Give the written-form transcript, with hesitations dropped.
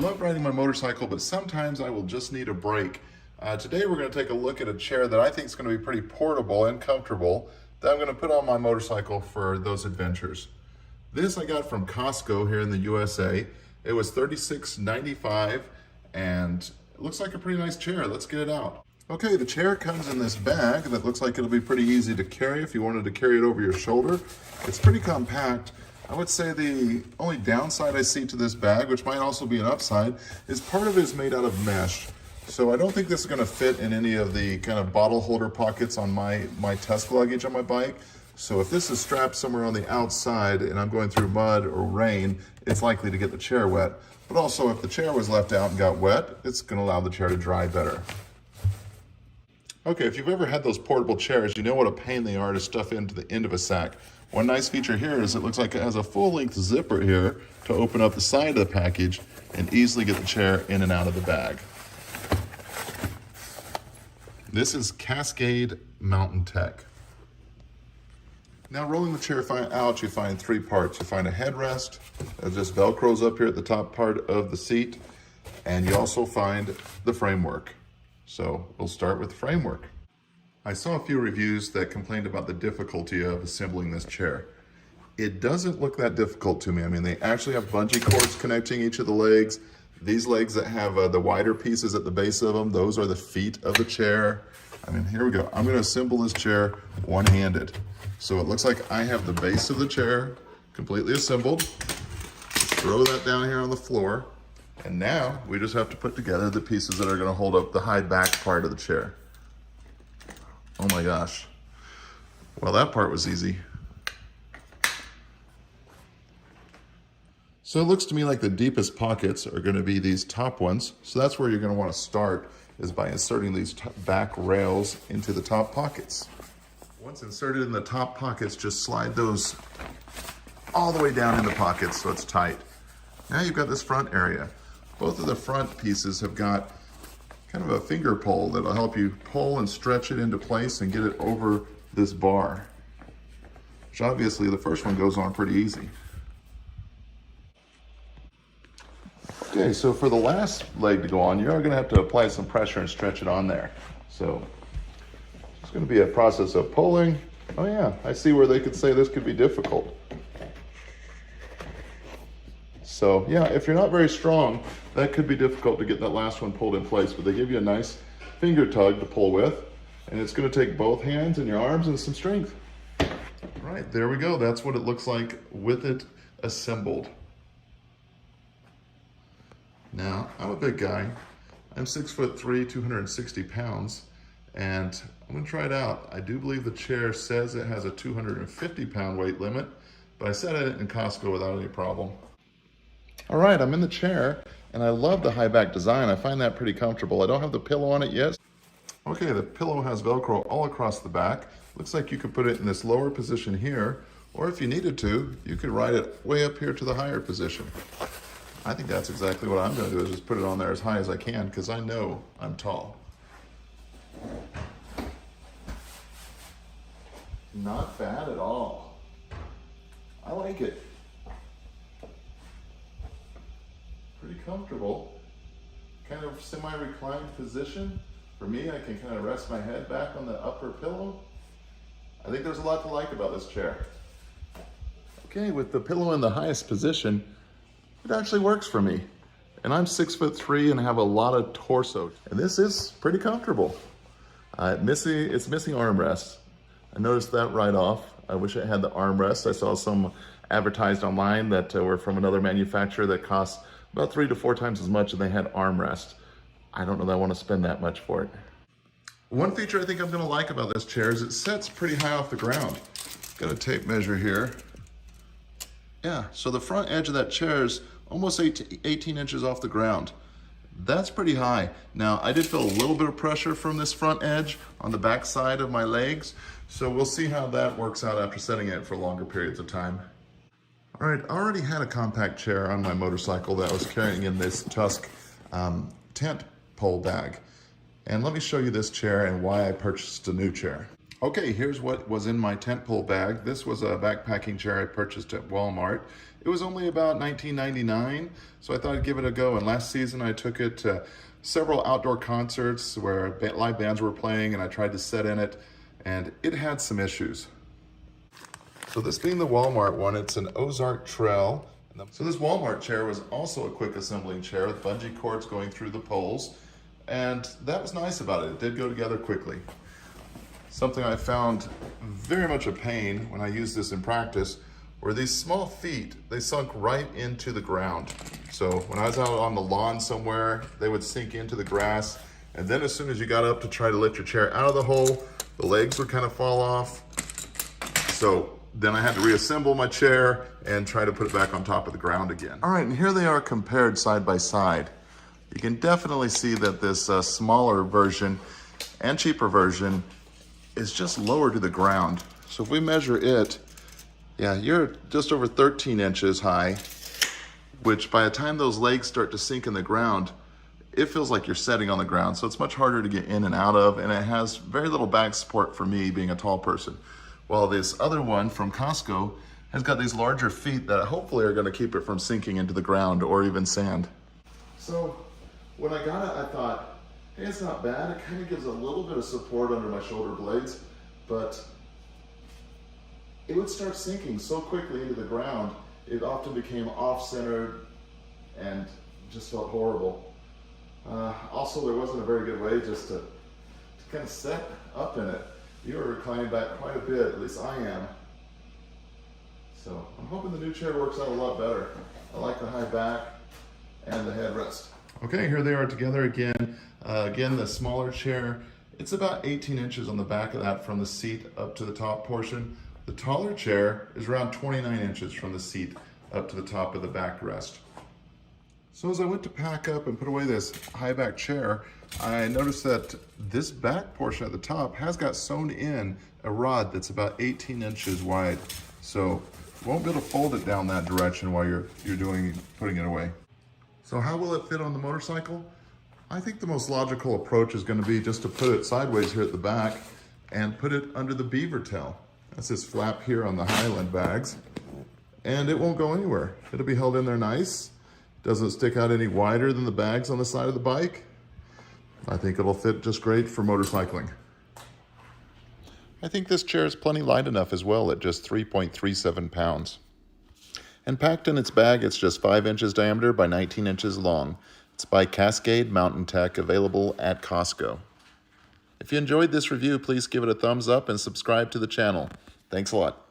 love riding my motorcycle, but sometimes I will just need a break. Today we're going to take a look at a chair that I think is going to be pretty portable and comfortable that I'm going to put on my motorcycle for those adventures. This I got from Costco here in the USA. It was $36.95 and it looks like a pretty nice chair. Let's get it out. Okay, the chair comes in this bag that looks like it'll be pretty easy to carry if you wanted to carry it over your shoulder. It's pretty compact. I would say the only downside I see to this bag, which might also be an upside, is part of it is made out of mesh. So I don't think this is gonna fit in any of the kind of bottle holder pockets on my Tesla luggage on my bike. So if this is strapped somewhere on the outside and I'm going through mud or rain, it's likely to get the chair wet. But also if the chair was left out and got wet, it's gonna allow the chair to dry better. Okay, if you've ever had those portable chairs, you know what a pain they are to stuff into the end of a sack. One nice feature here is it looks like it has a full-length zipper here to open up the side of the package and easily get the chair in and out of the bag. This is Cascade Mountain Tech. Now rolling the chair out, you find three parts. You find a headrest that just Velcros up here at the top part of the seat, and you also find the framework. So we'll start with the framework. I saw a few reviews that complained about the difficulty of assembling this chair. It doesn't look that difficult to me. I mean, they actually have bungee cords connecting each of the legs. These legs that have the wider pieces at the base of them, those are the feet of the chair. I mean, here we go. I'm gonna assemble this chair one-handed. So it looks like I have the base of the chair completely assembled. Just throw that down here on the floor. And now we just have to put together the pieces that are gonna hold up the high back part of the chair. Oh my gosh. Well, that part was easy. So it looks to me like the deepest pockets are going to be these top ones. So that's where you're going to want to start, is by inserting these back rails into the top pockets. Once inserted in the top pockets, just slide those all the way down in the pockets so it's tight. Now you've got this front area. Both of the front pieces have got kind of a finger pull that'll help you pull and stretch it into place and get it over this bar, which obviously the first one goes on pretty easy. Okay, so for the last leg to go on, you're gonna have to apply some pressure and stretch it on there. So it's gonna be a process of pulling. Oh yeah, I see where they could say this could be difficult. So yeah, if you're not very strong, that could be difficult to get that last one pulled in place, but they give you a nice finger tug to pull with, and it's gonna take both hands and your arms and some strength. All right, there we go. That's what it looks like with it assembled. Now, I'm a big guy. I'm 6'3", 260 pounds, and I'm gonna try it out. I do believe the chair says it has a 250-pound weight limit, but I sat in it in Costco without any problem. All right, I'm in the chair, and I love the high back design. I find that pretty comfortable. I don't have the pillow on it yet. Okay, the pillow has Velcro all across the back. Looks like you could put it in this lower position here, or if you needed to, you could ride it way up here to the higher position. I think that's exactly what I'm gonna do, is just put it on there as high as I can, because I know I'm tall. Not bad at all. I like it. Pretty comfortable. Kind of semi-reclined position. For me, I can kind of rest my head back on the upper pillow. I think there's a lot to like about this chair. Okay, with the pillow in the highest position, it actually works for me. And I'm 6'3" and have a lot of torso. And this is pretty comfortable. It's missing armrests. I noticed that right off. I wish it had the armrest. I saw some advertised online that were from another manufacturer that cost about 3 to 4 times as much, and they had armrest. I don't know that I want to spend that much for it. One feature I think I'm going to like about this chair is it sets pretty high off the ground. Got a tape measure here. Yeah, so the front edge of that chair is almost 18 inches off the ground. That's pretty high. Now, I did feel a little bit of pressure from this front edge on the back side of my legs, so we'll see how that works out after setting it for longer periods of time. All right, I already had a compact chair on my motorcycle that I was carrying in this Tusk tent pole bag. And let me show you this chair and why I purchased a new chair. Okay, here's what was in my tent pole bag. This was a backpacking chair I purchased at Walmart. It was only about $19.99, so I thought I'd give it a go. And last season I took it to several outdoor concerts where live bands were playing, and I tried to set in it, and it had some issues. So this being the Walmart one, it's an Ozark Trail. So this Walmart chair was also a quick assembling chair with bungee cords going through the poles, and that was nice about it. It did go together quickly. Something I found very much a pain when I used this in practice were these small feet. They sunk right into the ground. So when I was out on the lawn somewhere, they would sink into the grass, and then as soon as you got up to try to lift your chair out of the hole, the legs would kind of fall off. So then I had to reassemble my chair and try to put it back on top of the ground again. All right, and here they are compared side by side. You can definitely see that this smaller version and cheaper version is just lower to the ground. So if we measure it, yeah, you're just over 13 inches high, which by the time those legs start to sink in the ground, it feels like you're setting on the ground. So it's much harder to get in and out of, and it has very little back support for me being a tall person. While this other one from Costco has got these larger feet that hopefully are gonna keep it from sinking into the ground or even sand. So when I got it, I thought, hey, it's not bad. It kind of gives a little bit of support under my shoulder blades, but it would start sinking so quickly into the ground, it often became off-centered and just felt horrible. Also, there wasn't a very good way just to kind of set up in it. You are reclining back quite a bit, at least I am. So I'm hoping the new chair works out a lot better. I like the high back and the headrest. Okay, here they are together again. Again, the smaller chair, it's about 18 inches on the back of that from the seat up to the top portion. The taller chair is around 29 inches from the seat up to the top of the backrest. So as I went to pack up and put away this high back chair, I noticed that this back portion at the top has got sewn in a rod that's about 18 inches wide. So you won't be able to fold it down that direction while you're putting it away. So how will it fit on the motorcycle? I think the most logical approach is going to be just to put it sideways here at the back and put it under the beaver tail. That's this flap here on the Highland bags, and it won't go anywhere. It'll be held in there nice. Doesn't stick out any wider than the bags on the side of the bike. I think it'll fit just great for motorcycling. I think this chair is plenty light enough as well at just 3.37 pounds. And packed in its bag, it's just 5 inches diameter by 19 inches long. It's by Cascade Mountain Tech, available at Costco. If you enjoyed this review, please give it a thumbs up and subscribe to the channel. Thanks a lot.